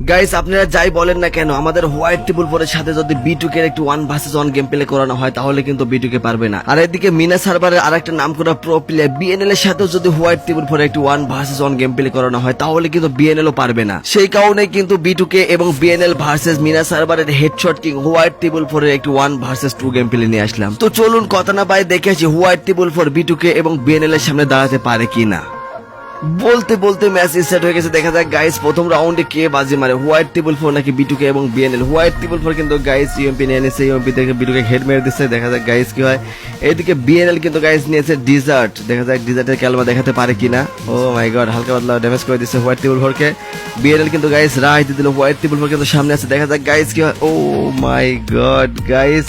Guys আপনারা যাই বলেন না কেন, আমাদের হোয়াইট টেবিল ফোরের সাথে যদি B2K এর একটু 1 vs 1 গেম প্লে করানো হয় তাহলে কিন্তু B2K পারবে না। আর এদিকে মিনা সার্ভারের আরেকটা নাম করা প্রো প্লেয়ার BNL এর সাথেও যদি হোয়াইট টেবিল ফোরে একটু 1 vs 1 গেম প্লে করানো হয় তাহলে কিন্তু BNL ও পারবে না। সেই কারণে কিন্তু B2K এবং BNL ভার্সেস মিনা সার্ভারের হেডশট কিং হোয়াইট টেবিল ফোরের একটু 1 vs 2 গেম প্লে নিয়ে আসলাম। তো চলুন কথা না পাই দেখে আসি হোয়াইট টেবিল ফোর B2K এবং BNL এর সামনে দাঁড়াতে পারে কিনা। বলতে বলতে ম্যাচ স্টার্ট হয়ে গেছে। দেখা যাক গাইস প্রথম রাউন্ডে কে বাজি মারে, হোয়াইট টেবিল ফোর নাকি B2K এবং BNL। হোয়াইট টেবিল ফোর কিন্তু গাইস ইউএমপি নিয়ে নিয়েছে, ইউএমপি থেকে B2K হেড মেরে দিচ্ছে। দেখা যাক গাইস কি হয়। এইদিকে BNL কিন্তু গাইস নিয়েছে ডিজার্ট। দেখা যাক ডিজার্টের ক্যালমা দেখাতে পারে কিনা। ও মাই গড, হালকা পাতলা ড্যামেজ করে দিচ্ছে হোয়াইট টেবিল ফোরকে। BNL কিন্তু গাইস রাইট দিল, হোয়াইট টেবিল ফোর কিন্তু সামনে আছে। দেখা যাক গাইস কি হয়। ও মাই গড গাইস,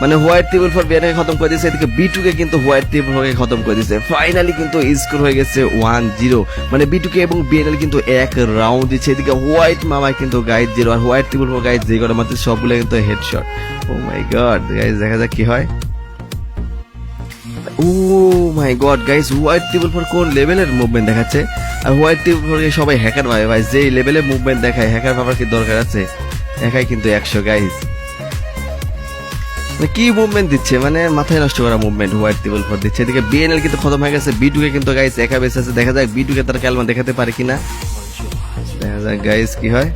মানে হোয়াইট টেবিল ফর BNL খতম করে দিয়েছে, এদিকে B2K কিন্তু হোয়াইট টেবিল ফরকে খতম করে দিয়েছে। ফাইনালি কিন্তু স্কোর হয়ে গেছে 1-0, মানে B2K এবং BNL কিন্তু এক রাউন্ড দিচ্ছে। এদিকে হোয়াইট মামা কিন্তু গাইজ 0 আর হোয়াইট টেবিল ফর গাইজ যে করে মাত্র সবগুলো কিন্তু headshot. Oh my god guys, দেখা যাক কি হয়। Oh my god guys, white triple four কোন লেভেলের মুভমেন্ট দেখাচ্ছে। আর হোয়াইট টেবিল ফরকে সবাই হ্যাকার ভাবে ভাই, যে লেভেলের মুভমেন্ট দেখায় হ্যাকার ভাবার কি দরকার আছে। একাই কিন্তু 100 গাইজ, কি মুভমেন্ট দিচ্ছে, মানে মাথায় নষ্ট করা মুভমেন্ট হোয়াইট টেবিল ফর দিচ্ছে। এদিকে BNL কিন্তু খতম হয়ে গেছে, B2K কিন্তু গাইস একা বেঁচে আছে। দেখা যাক B2K তার ক্যালমা দেখাতে পারে কিনা। দেখা যাক গাইস কি হয়।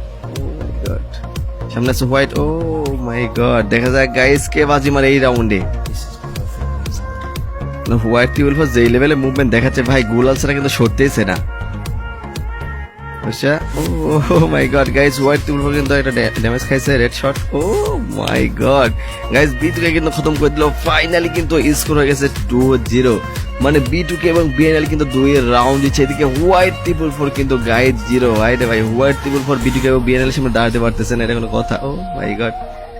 সামনে আছে হোয়াইট। ও মাই গড, দেখা যাক গাইস কে বাজি মারে এই রাউন্ডে। হোয়াইট টেবিল ফর যেই লেভেলে মুভমেন্ট দেখাচ্ছে ভাই, গুলাল ছাড়া কিন্তু সরতেইছে না। আচ্ছা, oh my god guys, white triple four কিন্তু একটা ড্যামেজ খাইছে, red shot. Oh my god guys, B2K কিন্তু খতম করে দিল। ফাইনালি কিন্তু স্কোর হয়ে গেছে 2-0, মানে B2K এবং BNL কিন্তু 2 রাউন্ড দিচ্ছে। এদিকে হোয়াইট টেবিল ফর কিন্তু গাইস 0। আইরে ভাই, হোয়াইট টেবিল ফর B2K এবং BNL এর সামনে দাঁড়াতে পারতেছে না, এটা কোনো কথা। ও মাই গড,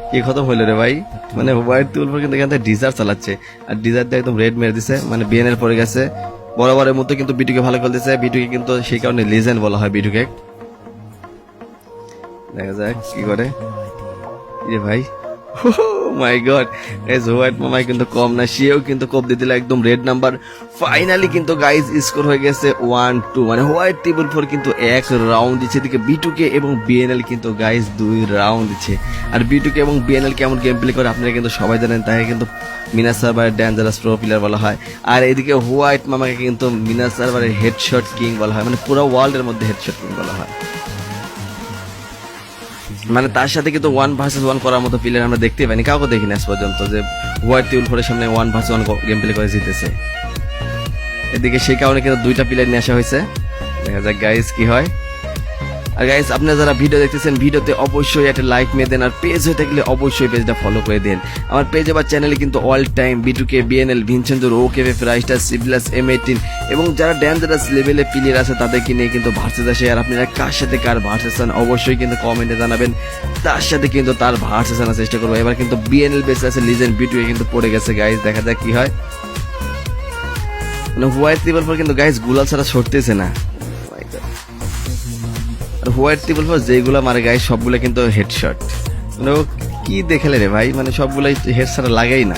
কি খতম হইলো রে ভাই। মানে হোয়াইট টেবিল ফর কিন্তু এখান থেকে ডিজার্ট চালাচ্ছে, আর ডিজার্ট একদম রেড মেরে দিছে, মানে BNL পড়ে গেছে। বরাবরের মতো কিন্তু B2K ভালো খেলতেছে। B2K কিন্তু সেই কারণে লিজেন্ড বলা হয় B2K। দেখা যাক কি করে রে ভাই। মাই গড গাইস, হোয়াইট মামাই কিন্তু কম না, সেও কিন্তু কোপ দিয়ে দিল একদম রেড নাম্বার। ফাইনালি কিন্তু গাইস স্কোর হয়ে গেছে 1-2, মানে হোয়াইট টেবিল ফর কিন্তু 1 রাউন্ড দিচ্ছে। এদিকে B2K এবং BNL কিন্তু গাইস 2 রাউন্ড দিচ্ছে। আর B2K এবং BNL কেমন গেম প্লে করে আপনারা কিন্তু সবাই জানেন, তাই কিন্তু মিনা সার্ভারের ডেঞ্জারাস প্রো প্লেয়ার বলা হয়। আর এদিকে হোয়াইট মামাকে কিন্তু মিনা সার্ভারের হেডশট কিং বলা হয়, মানে পুরো ওয়ার্ল্ডের মধ্যে হেডশট কিং বলা হয়। মানে তার সাথে কিন্তু 1 vs 1 করার মতো প্লেয়ার আমরা দেখতে পাইনি, কাউকে দেখিনি আজ পর্যন্ত যে হোয়াইট টেবিল ফোরের সামনে 1 vs 1 গেম প্লে করে জিতেছে। এদিকে সেই কারণে কিন্তু 2টা প্লেয়ার নিয়ে আসা হয়েছে। দেখা যাক গাইস কি হয়। আর গাইস আপনারা যারা ভিডিও দেখতেছেন, ভিডিওতে অবশ্যই একটা লাইক মেরে দেন, আর পেজ হয়ে থাকলে অবশ্যই পেজটা ফলো করে দেন। আমার পেজে বা চ্যানেলে কিন্তু all time B2K, BNL, ভিনসেন্জো, OKF, রাইস্টার, সিভিলাস, M18 এবং যারা ডেঞ্জারাস লেভেলে প্লেয়ার আছে তাদেরকে নিয়ে কিন্তু ভার্সেস আসে। আর আপনারা কার সাথে কার ভার্সেস আন অবশ্যই কিন্তু কমেন্টে জানাবেন, তার সাথে কিন্তু তার ভার্সেস আনার চেষ্টা করবো। এবার কিন্তু BNL বেঁচে আছে, লিজেন্ড B2K কিন্তু পড়ে গেছে গাইস। দেখা যাক কি হয়। মানে হোয়াইট টেবিল ফর কিন্তু গাইস গুলাল ছাড়া ছড়তেছে না। হোয়াইট টেবিল ফর যেগুলা মারে গাইস সবগুলো কিন্তু হেডশট। মানে ও কি দেখালে রে ভাই, মানে সবগুলাই হেড ছাড়া লাগেই না।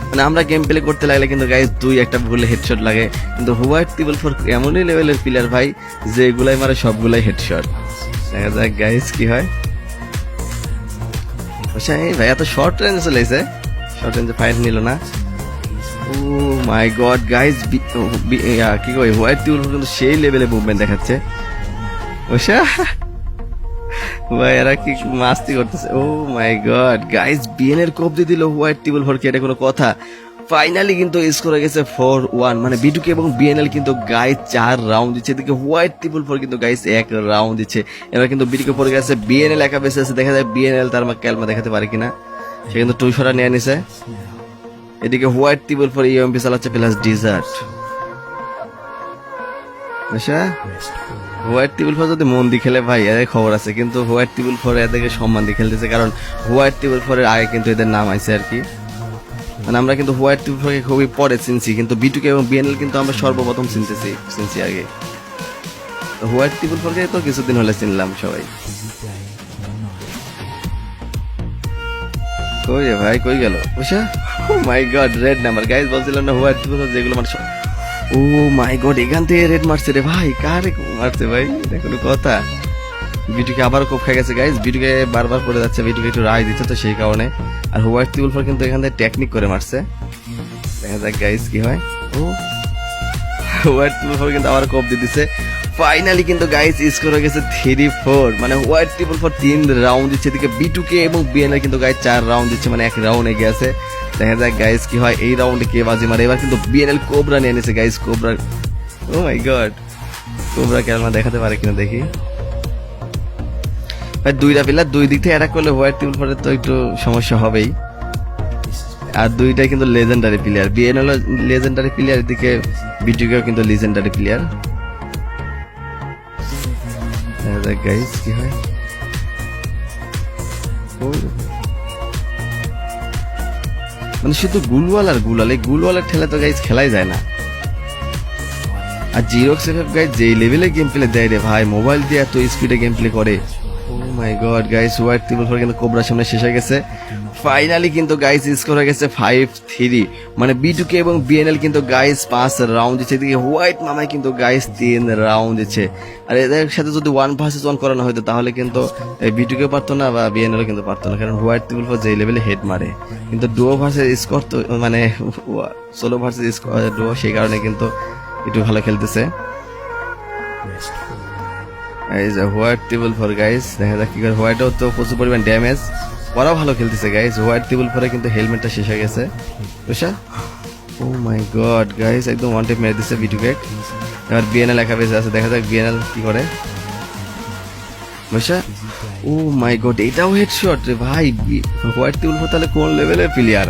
মানে আমরা গেম প্লে করতে লাগলে কিন্তু গাইস 2-1 ভুলে হেডশট লাগে, কিন্তু হোয়াইট টেবিল ফর এমনই লেভেলের প্লেয়ার ভাই, যেগুলাই মারে সবগুলাই হেডশট। দেখা যাক গাইস কি হয়। আচ্ছা এই ভাই এত শর্ট রেঞ্জে চলে এসে, শর্ট রেঞ্জে ফাইট নিল না। ও মাই গড গাইস, কি কই হোয়াইট টেবিল ফর কিন্তু সেই লেভেলে মুভমেন্ট দেখাচ্ছে। ভাই এরা কি মাস্তি করতেছে। ও মাই গড গাইস, BNL কোপ দিয়ে দিল হোয়াইট টেবিল ফর কে, এটা কোনো কথা। ফাইনালি কিন্তু স্কোর হয়ে গেছে 4-1, মানে B2K এবং BNL কিন্তু গাইস 4 রাউন্ড দিচ্ছে। এদিকে হোয়াইট টেবিল ফর কিন্তু গাইস 1 রাউন্ড দিচ্ছে। এবার কিন্তু B2K পড়ে গেছে, BNL একা বেঁচে আছে। দেখা যায় BNL তার ক্যালমা দেখাতে পারে কিনা। সে কিন্তু 2 শট নিয়ে নিছে। এদিকে হোয়াইট টেবিল ফর ইউএমপি চালাচ্ছে প্লাস ডিজার্ট। আচ্ছা হোয়াইট টেবিল ফর যদি মন দিয়ে খেলে ভাই এদের খবর আছে, কিন্তু হোয়াইট টেবিল ফর এদেরকে সম্মান দিয়ে খেলতেছে, কারণ হোয়াইট টেবিল ফরের আগে কিন্তু এদের নাম আছে আর কি। মানে আমরা কিন্তু হোয়াইট টেবিল ফরকে খুবই পরে চিনছি, কিন্তু B2K এবং BNL কিন্তু আমরা সর্বপ্রথম চিনছি আগে। তো হোয়াইট টেবিল ফরকে তো কিছুদিন হলে চিনলাম সবাই। কই রে ভাই, কই গেল? বুঝা, ও my god red number guys, বলছিলাম না হোয়াইট টেবিল ফর যেগুলো মানে। ও মাই গড, এখান থেকে রেড মারছে রে ভাই, কারে মারছে ভাই, এটা কোনো কথা? বিটুকে আবারও কোপ খাই গেছে গাইস, বিটুকে বারবার পড়ে যাচ্ছে, বিটুকে একটু রায় দিচ্ছে তো সেই কারণে। আর হোয়াইট ত্রিবল ফোর কিন্তু এখান থেকে টেকনিক করে মারছে, দেখা যাক গাইস কি হয়। ও হোয়াইট ত্রিবল ফোর কিন্তু আবার কোপ দিয়ে দিচ্ছে। ফাইনালি কিন্তু গাইস স্কোর হয়ে গেছে 3-4, মানে হোয়াইট ত্রিবল ফোর 3 রাউন্ড দিচ্ছে, এদিকে বিটুকে এবং বিএনএল কিন্তু গাইস 4 রাউন্ড দিচ্ছে, মানে 1 রাউন্ড এগিয়ে আছে। দেখা যাক গাইস কি হয়, এই রাউন্ডে কে বাজি মারে। এবার কিন্তু বিএনএল কোবরা নিয়ে নিয়েছে guys, cobra, O my god, cobra কেমন দেখাতে পারে কিনা দেখি। ভাই দুইটা প্লেয়ার দুই দিক থেকে অ্যাটাক করলে হোয়াইট ত্রিবল ফোরের তো একটু সমস্যা হবেই। আর দুইটাই কিন্তু legendary player, BNL legendary player, এদিকে বিটুকেও কিন্তু লেজেন্ডারি প্লেয়ার। গাইস কি হয়, মানে শুধু গুলওয়াল আর গুলাল, এই গুলওয়ালের ঠেলে তো গাইস খেলাই যায় না। আর জিরক্স এফএফ গাইস যেই লেভেলে গেম প্লে দেয় রে ভাই, মোবাইল দিয়ে এত স্পিডে গেম প্লে করে। Oh my god guys, white triple four কিন্তু কোবরার সামনে শেষ হয়ে গেছে। ফাইনালি কিন্তু গাইস স্কোর হয়ে গেছে 5-3, মানে বিটুকে এবং বিএনএল কিন্তু গাইস 5 রাউন্ড দিচ্ছে, এদিকে হোয়াইট মামাই কিন্তু গাইস 3 রাউন্ড দিচ্ছে। আর এদের সাথে যদি 1 ভার্সেস 1 করানো হতো তাহলে কিন্তু বিটুকে পারতো না বা বিএনএল কিন্তু পারতো না, কারণ হোয়াইট ত্রিবল ফোর যেই লেভেলে হেড মারে। কিন্তু ডুও ভার্সেস স্কোর তো মানে সোলো ভার্সেস ডুও, সেই কারণে কিন্তু একটু ভালো খেলতেছে। এই যে হোয়াইট ত্রিবল ফোর গাইস, দেখা যাক কি করে। হোয়াইটও তো প্রচুর পরিমাণ ড্যামেজ, ওরাও ভালো খেলতেছে গাইস। হোয়াইট ত্রিবল ফোরে কিন্তু হেলমেটটা শেষ হয়ে গেছে বুঝছা। ও মাই গড গাইস, একদম ওয়ান টেপ মেরে দিচ্ছে বিটুকে। এবার বিএনএল একা বেঁচে আছে, দেখা যাক বিএনএল কি করে বুঝছা। ও মাই গড, এটাও হেডশট রে ভাই। হোয়াইট ত্রিবল ফোর তাহলে কোন লেভেলের প্লেয়ার।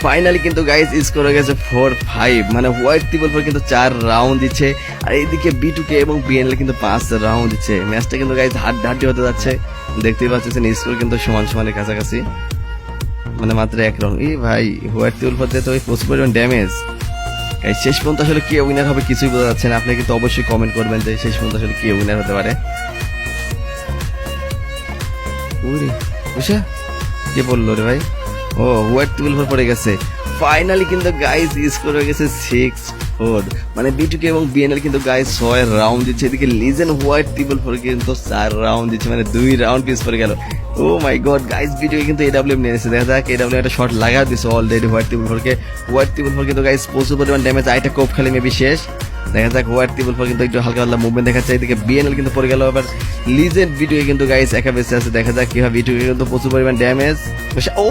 ফাইনালি কিন্তু গাইস স্কোর হয়ে গেছে 4-5, মানে হোয়াইট ত্রিবল ফোর কিন্তু 4 রাউন্ড দিচ্ছে, আর এইদিকে বিটুকে এবং বিএনএল কিন্তু 5 রাউন্ড দিচ্ছে। ম্যাচটা কিন্তু গাইস হাড্ডাহাড্ডি হতে যাচ্ছে, দেখতেই পাচ্ছেন স্কোর কিন্তু সমান সমানের কাছাকাছি, মানে মাত্র 1 রাউন্ড। এই ভাই হোয়াইট ত্রিবল ফোর দিয়ে তো প্রচুর পরিমাণ ড্যামেজ। গাইস শেষ পর্যন্ত আসলে কে উইনার হবে কিছুই বোঝা যাচ্ছে না, আপনি কিন্তু অবশ্যই কমেন্ট করবেন যে শেষ পর্যন্ত আসলে কে উইনার হতে পারে। ওরে বুঝা কে বললো রে ভাই, ও হোয়াইট ত্রিবল ফোর পড়ে গেছে। ফাইনালি কিন্তু গাইস স্কোর হয়ে গেছে 6-4, মানে বিটুকে এবং বিএনএল কিন্তু গাইস 6 রাউন্ড দিচ্ছে, এদিকে লিজেন্ড হোয়াইট ত্রিবল ফোর কিন্তু 4 রাউন্ড দিচ্ছে, মানে 2 রাউন্ড পিস পড়ে গেল। ও মাই গড গাইস, বিটুকে কিন্তু এডব্লিউএম নিয়ে এসেছে, দেখা যাক এডব্লিউএম একটা শট লাগা দিছে অলরেডি হোয়াইট ত্রিবল ফোরকে। হোয়াইট ত্রিবল ফোর কিন্তু গাইস প্রচুর পরিমাণ ড্যামেজ, আইটা কোপ খেলে মেবি শেষ। দেখা যাক হোয়াইট ত্রিবল ফোর কিন্তু একটু হালকা হালকা মুভমেন্ট দেখাচ্ছে, এদিকে বিএনএল কিন্তু পড়ে গেল। এবার লিজেন্ড বিটুকে কিন্তু গাইস একা বেঁচে আছে, দেখা যাক কি হয়। বিটুকে কিন্তু প্রচুর পরিমাণ damage. Oh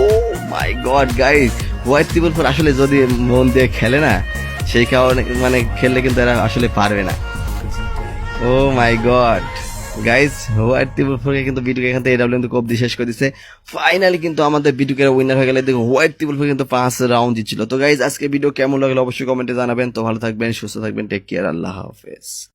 my god guys, white triple four আসলে যদি মন দিয়ে খেলে না, সেই কারণে মানে খেললে কিন্তু এরা আসলে পারবে না। ও my god guys, white triple ফোরকে কিন্তু বিটুকে এখান থেকে এডব্লিউএম কোপ দিয়ে শেষ করে দিচ্ছে। ফাইনালি কিন্তু আমাদের বিটুকের উইনার হয়ে গেলে, দেখো হোয়াইট ত্রিবল ফোর কিন্তু 5 রাউন্ড দিচ্ছিল। তো গাইস আজকে ভিডিও কেমন লাগলো অবশ্যই কমেন্টে জানাবেন। তো ভালো থাকবেন, সুস্থ থাকবেন, টেক কেয়ার, আল্লাহ হাফেজ।